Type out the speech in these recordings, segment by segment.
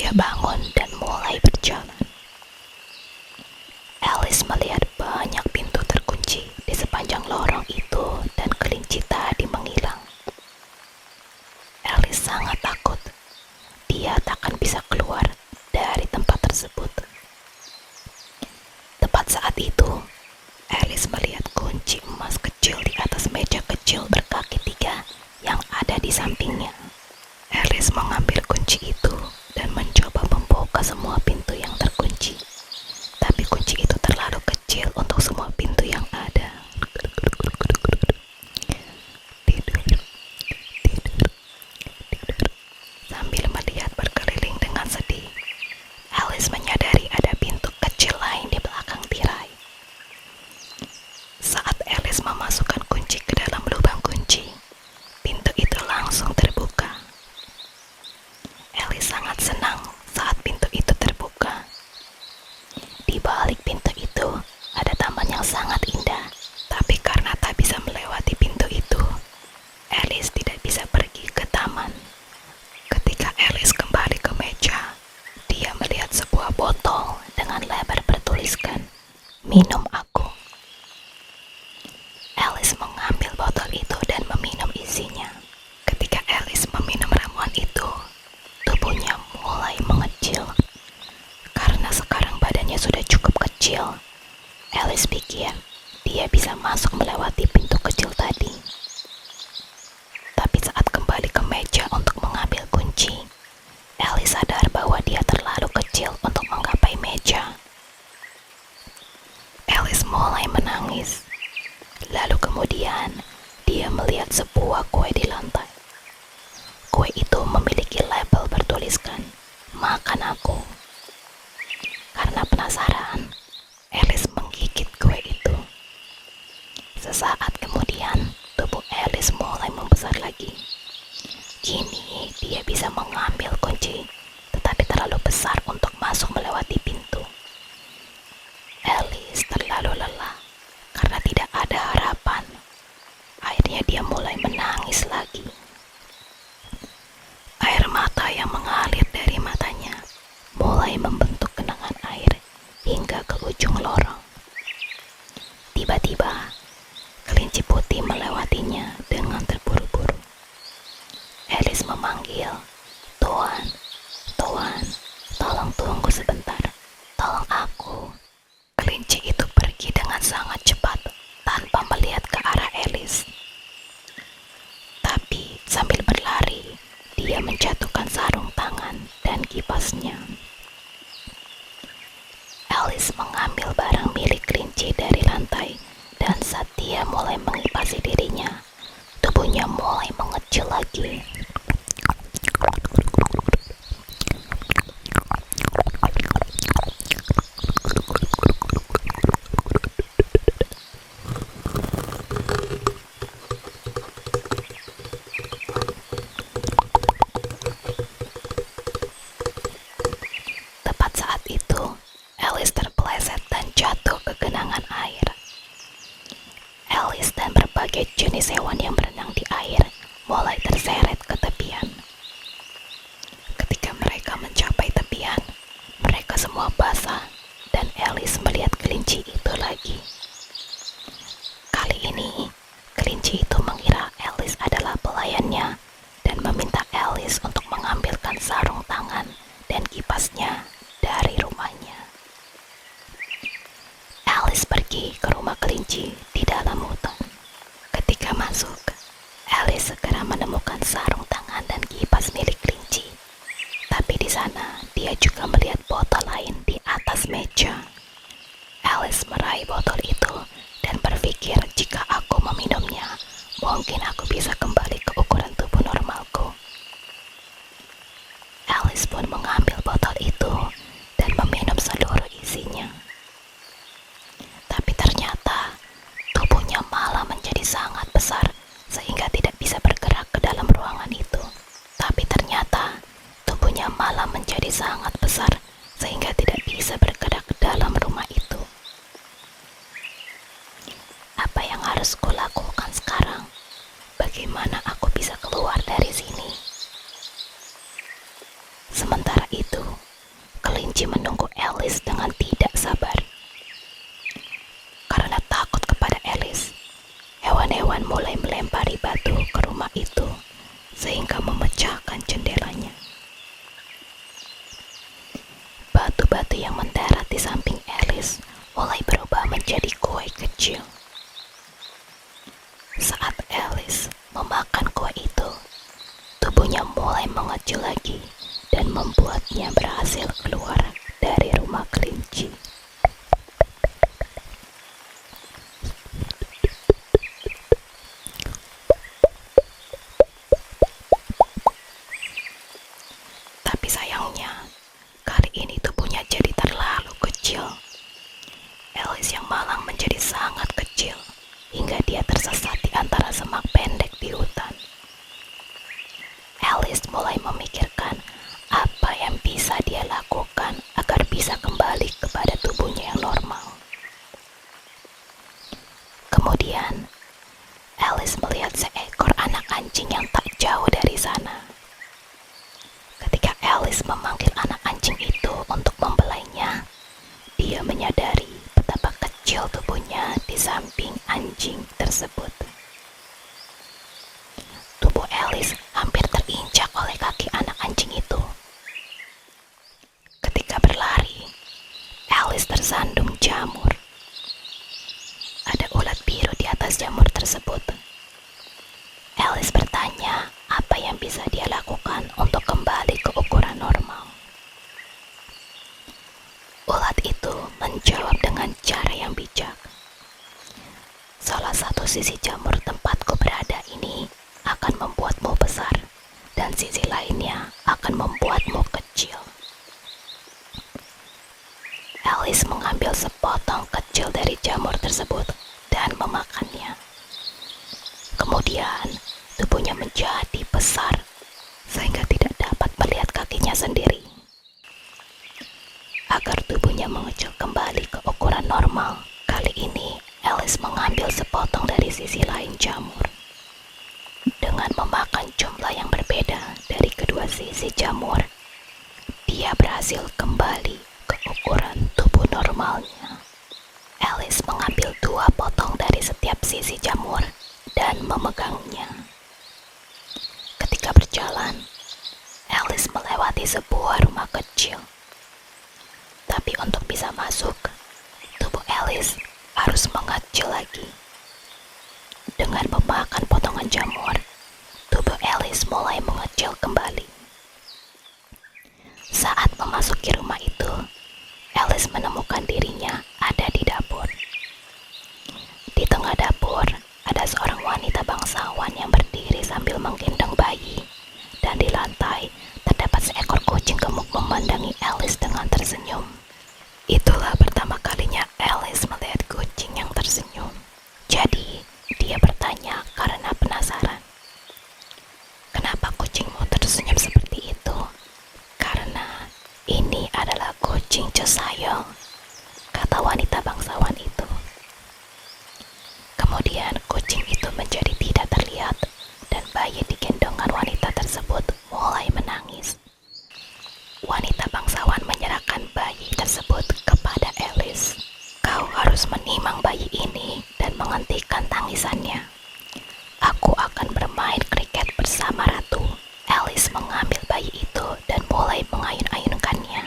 Dia bangun dan mulai berjalan. Alice melihat banyak pintu terkunci di sepanjang lorong itu dan kelinci tadi menghilang. Alice sangat takut. Dia takkan bisa keluar dari tempat tersebut. Tepat saat itu, Alice melihat kunci emas kecil di atas meja kecil berkaki 3 yang ada di sampingnya. Alice mengambil kunci itu dan mencoba membuka semua pintu yang terkunci. Tapi kunci itu terlalu kecil untuk semua pintu yang ada. Tidur, tidur, tidur. Sambil melihat berkeliling dengan sedih, Alice menyadari ada pintu kecil lain di belakang tirai. Saat Alice memasukkan kunci ke dalam lubang kunci, pintu itu langsung terbuka. Alice sangat senang saat pintu itu terbuka. Di balik pintu itu ada taman yang sangat indah, tapi karena tak bisa melewati pintu itu, Alice tidak bisa pergi ke taman. Ketika Alice kembali ke meja, dia melihat sebuah botol dengan lebar bertuliskan, "Minum aku." Alice mengambil botol itu dan meminum isinya. Ketika Alice meminum ramuan itu, tubuhnya mulai mengecil. Karena sekarang badannya sudah cukup kecil, Alice pikir dia bisa masuk melewati pintu kecil tadi. Tapi saat kembali ke meja untuk mengambil kunci, Alice sadar bahwa dia terlalu kecil untuk menggapai meja. Alice mulai menangis. Lalu kemudian, dia melihat sebuah kue di lantai. Kue itu memiliki label bertuliskan, "Makan aku." Karena penasaran, Alice menggigit kue itu. Sesaat kemudian, tubuh Alice mulai membesar lagi. Kini, dia bisa mengambil kunci, tetapi terlalu besar untuk masuk melewati pintu. Alice terlalu lelah karena tidak ada harapan. Akhirnya dia mulai menangis lagi. Air mata yang mengalir dari matanya mulai membentuk genangan air hingga ke ujung lorong. Tiba-tiba, kelinci putih melewatinya dengan terburu-buru. Alice memanggil, "Tuan, Tuan, tolong tunggu sebentar. Tolong aku." Kelinci itu pergi dengan sangat cepat tanpa melihat ke arah Alice. Tapi sambil berlari, dia menjatuhkan sarung tangan dan kipasnya. Alice mengambil barang milik kelinci dari lantai, dan saat dia mulai mengipasi dirinya, tubuhnya mulai mengecil lagi. Tepat saat itu, Alice terpeleset dan jatuh ke genangan air. Alice dan berbagai jenis hewan yang berenang di air mulai terseret ke tepian. Ketika mereka mencapai tepian, mereka semua basah dan Alice melihat kelinci itu lagi. Kali ini, kelinci itu mengira Alice adalah pelayannya dan meminta Alice untuk mengambilkan sarung tangan dan kipasnya dari rumahnya. Alice pergi ke rumah kelinci di dalam hutan. Ketika masuk, Alice segera menemukan sarung tangan dan kipas milik kelinci. Tapi di sana, dia juga melihat botol lain di atas meja. Alice meraih botol itu dan berpikir jika aku meminumnya, mungkin aku bisa kembali ke ukuran tubuh normalku. Alice pun mengambil botol itu dan meminum seluruh isinya. Tapi ternyata tubuhnya malah menjadi sangat besar sehingga tidak bisa bergerak ke dalam ruangan itu. Tapi ternyata tubuhnya malah menjadi sangat besar sehingga tidak bisa bergerak ke dalam rumah itu. Apa yang harus kulakukan sekarang? Bagaimana aku bisa keluar dari sini? Sementara itu, kelinci menunggu Alice dengan tidak sabar. Karena takut kepada Alice, hewan-hewan mulai melempari batu ke rumah itu sehingga memecahkan jendelanya. Batu-batu yang mendarat di samping Alice mulai berubah menjadi kue kecil. Saat Alice memakan kue itu, tubuhnya mulai mengecil lagi dan membuatnya berhasil keluar dari rumah kelinci. Tapi sayangnya, kali ini tubuhnya jadi terlalu kecil. Alice yang malang menjadi sangat kecil hingga dia tersesat di antara semak pendek di hutan. Alice mulai memikirkan apa yang bisa dia lakukan agar bisa kembali kepada tubuhnya yang normal. Kemudian, Alice melihat seekor anak anjing yang tak jauh dari sana. Ketika Alice memanggil anak anjing itu untuk membelainya, dia menyadari betapa kecil tubuhnya di samping anjing tersebut. Tubuh Alice hampir terinjak oleh kaki anak anjing itu. Ketika berlari, Alice tersandung jamur. Ada ulat biru di atas jamur tersebut. Alice bertanya apa yang bisa dia lakukan untuk kembali ke ukuran normal. Ulat itu menjawab dengan cara yang bijak. Salah satu sisi jamur tempatku berada ini akan membuatmu besar, dan sisi lainnya akan membuatmu kecil. Alice mengambil sepotong kecil dari jamur tersebut dan memakannya. Kemudian, tubuhnya menjadi besar sehingga tidak dapat melihat kakinya sendiri. Agar tubuhnya mengecil kembali ke ukuran normal, kali ini Alice mengambil sepotong dari sisi lain jamur. Dengan memakan jumlah yang berbeda dari kedua sisi jamur, dia berhasil kembali ke ukuran tubuh normalnya. Alice mengambil 2 potong dari setiap sisi jamur dan memegangnya. Ketika berjalan, Alice melewati sebuah rumah kecil. Tapi untuk bisa masuk, tubuh Alice harus mengecil lagi. Dengan memakan potongan jamur, tubuh Alice mulai mengecil kembali. Saat memasuki rumah itu, Alice menemukan dirinya ada di dapur. Di tengah dapur, ada seorang wanita bangsawan yang berdiri sambil menggendong bayi, dan di lantai terdapat seekor kucing gemuk memandangi Alice dengan tersenyum. Itulah pertama kalinya Alice melihat kucing yang tersenyum. Jadi, dia bertanya karena penasaran. Kenapa kucingmu tersenyum seperti itu? Karena ini adalah kucing Cesayel, kata wanita bangsawan itu. Kemudian kucing itu menjadi tidak terlihat dan bayi di gendongan wanita tersebut mulai menangis. Wanita bangsawan menyerahkan bayi tersebut kepada Alice. Kau harus menimang bayi ini dan menghentikan tangisannya. Aku akan bermain kriket bersama ratu. Alice mengambil bayi itu dan mulai mengayun-ayunkannya.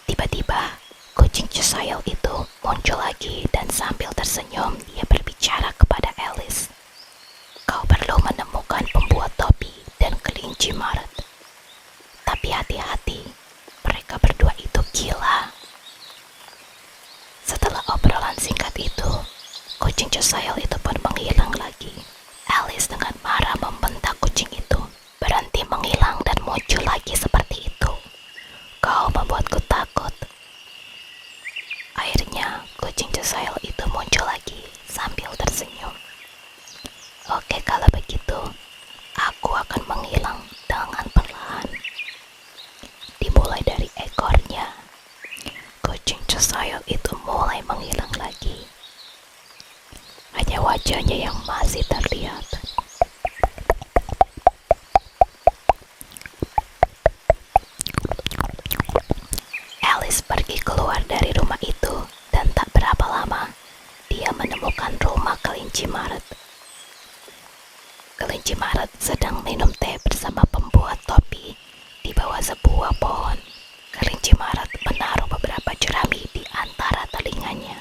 Tiba-tiba, kucing Cesayel itu muncul lagi dan sambil tersenyum dia berbicara kepada Alice. Kau perlu menemukan pembuat topi dan kelinci Maret. Tapi hati-hati, mereka berdua itu gila. Setelah obrolan singkat itu, kucing Cesayel itu pun menghilang lagi. Alice dengan marah membentak kucing itu. Berhenti menghilang dan muncul lagi seperti itu. Kau membuatku takut. Akhirnya, kucing Cesayel itu muncul lagi sambil tersenyum. Oke, kalau begitu, aku akan menghilang dengan perlahan. Dimulai dari ekornya, kucing Cesayel itu mulai menghilang lagi. Hanya wajahnya yang masih terlihat. pergi keluar dari rumah itu, dan tak berapa lama dia menemukan rumah kelinci Maret. Kelinci Maret sedang minum teh bersama pembuat topi di bawah sebuah pohon. Kelinci Maret menaruh beberapa jerami di antara telinganya.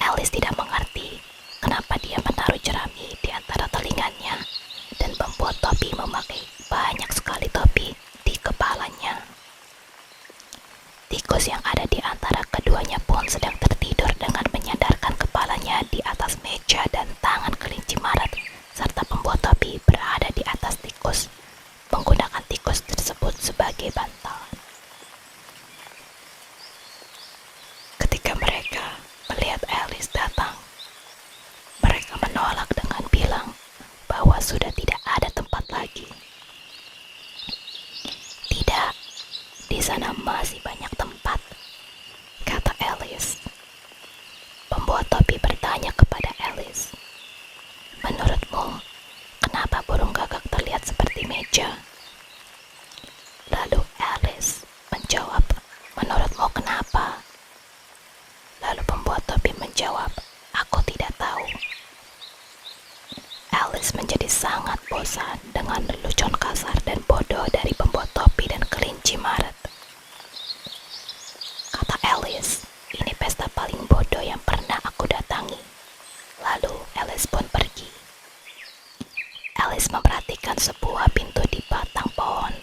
Alice tidak mengerti kenapa dia menaruh jerami di antara telinganya, dan pembuat topi memakai banyak sekali topi di kepalanya. Tikus yang ada di antara keduanya pun sedang tertidur dengan menyandarkan kepalanya di atas meja, dan tangan kelinci Maret serta pembuat topi berada di atas tikus, menggunakan tikus tersebut sebagai bantal. Ketika mereka melihat Alice datang, mereka menolak dengan bilang bahwa sudah tidak ada tempat lagi. Tidak, di sana masih banyak tempat, kata Alice. Pembuat topi bertanya kepada Alice, menurutmu, kenapa burung gagak terlihat seperti meja? Lalu Alice menjawab, menurutmu kenapa? Lalu pembuat topi menjawab, aku tidak tahu. Alice menjadi sangat bosan dengan lelucon kasar dan bodoh dari pembuat topi dan kelinci Maret. Kata Alice, ini pesta paling bodoh yang pernah aku datangi. Lalu Alice pun pergi. Alice memperhatikan sebuah pintu di batang pohon.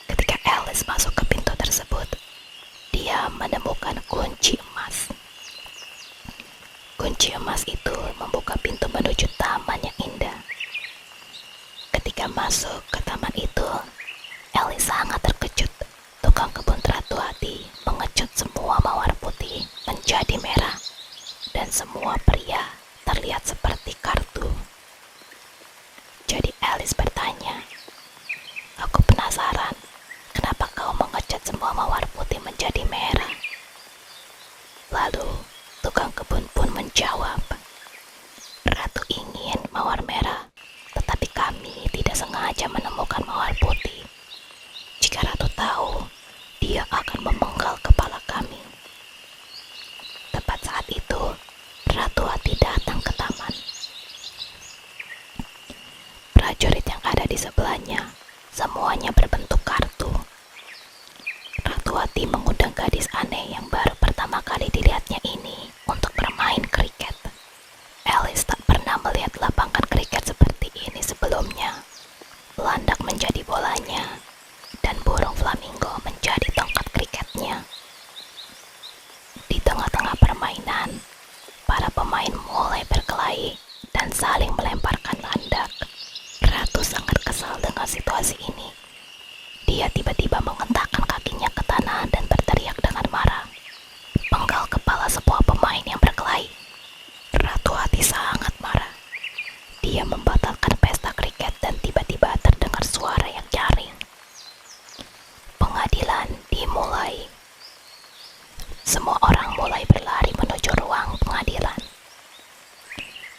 Ketika Alice masuk ke pintu tersebut, dia menemukan kunci emas. Kunci emas itu membuka pintu menuju taman yang indah. Ketika masuk ke taman itu, Alice sangat terkejut. Tukang kebun Ratu Hati mengecut semua mawar putih menjadi merah, dan semua pria terlihat seperti kartu. Jadi Alice bertanya, aku penasaran, kenapa kau mengecat semua mawar putih menjadi merah? Lalu tukang kebun pun menjawab, Ratu ingin mawar merah, tetapi kami tidak sengaja menemukan mawar putih. Jika Ratu tahu, dia akan memenggal kepala kami. Tepat saat itu, Ratu Hati datang ke taman. Prajurit yang ada di sebelahnya semuanya berbentuk kartu. Ratu Hati mengundang gadis aneh yang baru pertama kali dilihatnya ini untuk bermain kriket. Alice tak pernah melihat lapangan kriket seperti ini sebelumnya. Landak menjadi bolanya, dan burung flamingo menjadi tongkat kriketnya. Di tengah-tengah permainan, para pemain mulai berkelahi dan saling melemparkan landak. Ratu sangat kesal dengan situasi ini. Dia tiba-tiba mengentakkan kakinya ke tanah dan berteriak dengan marah, penggal kepala sebuah pemain yang berkelahi. Ratu Hati sangat marah. Dia membatalkan pesta kriket dan tiba-tiba terdengar suara yang nyaring. Pengadilan dimulai. Semua orang mulai berlari menuju ruang pengadilan.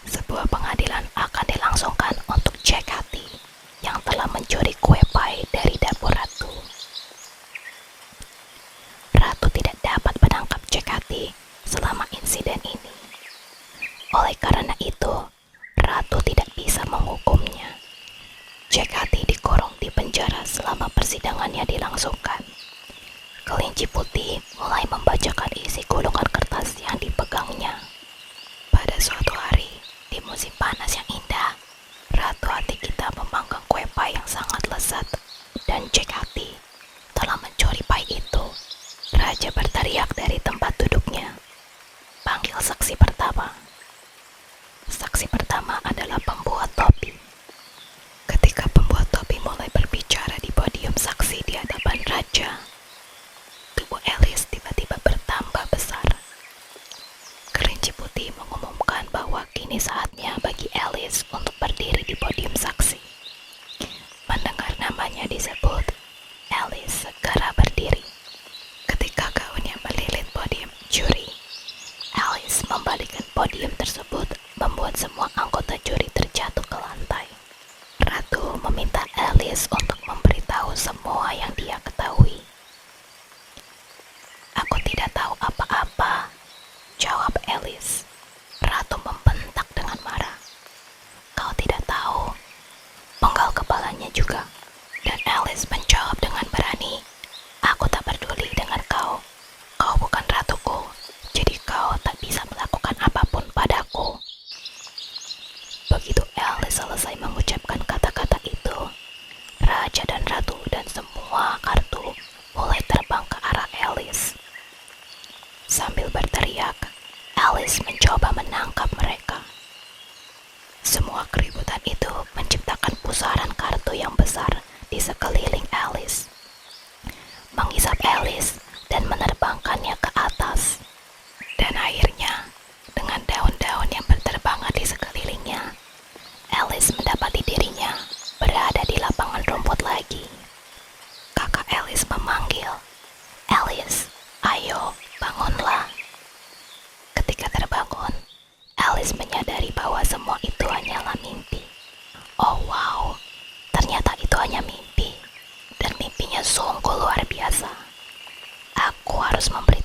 Sebuah pengadilan akan dilangsungkan untuk Jack Hati yang telah mencuri kue pie dari dapur Ratu. Ratu tidak dapat menangkap Jack Hati selama insiden ini. Oleh karena itu, Ratu tidak bisa menghukumnya. Jack Hati dikurung di penjara selama persidangannya dilangsungkan. Kelinci putih mulai membacakan isi gulungan kertas yang dipegangnya. Pada suatu hari, di musim panas yang indah, Ratu Hati kita memanggang kue pie yang sangat lezat, dan Jack Hati telah mencuri pie itu. Raja berteriak dari tempat duduknya, panggil saksi pertama. Saksi pertama adalah pembuat topi. Ketika pembuat topi mulai berbicara di podium saksi di hadapan raja, tubuh Alice tiba-tiba bertambah besar. Kelinci putih mengumumkan bahwa kini saatnya bagi Alice untuk berdiri di podium saksi. Mendengar namanya disebut, Alice segera berdiri. Ketika gaun Alice memanggil, "Alice, ayo, bangunlah." Ketika terbangun, Alice menyadari bahwa semua itu hanyalah mimpi. Oh wow, ternyata itu hanya mimpi. Dan mimpinya sungguh luar biasa. Aku harus memberi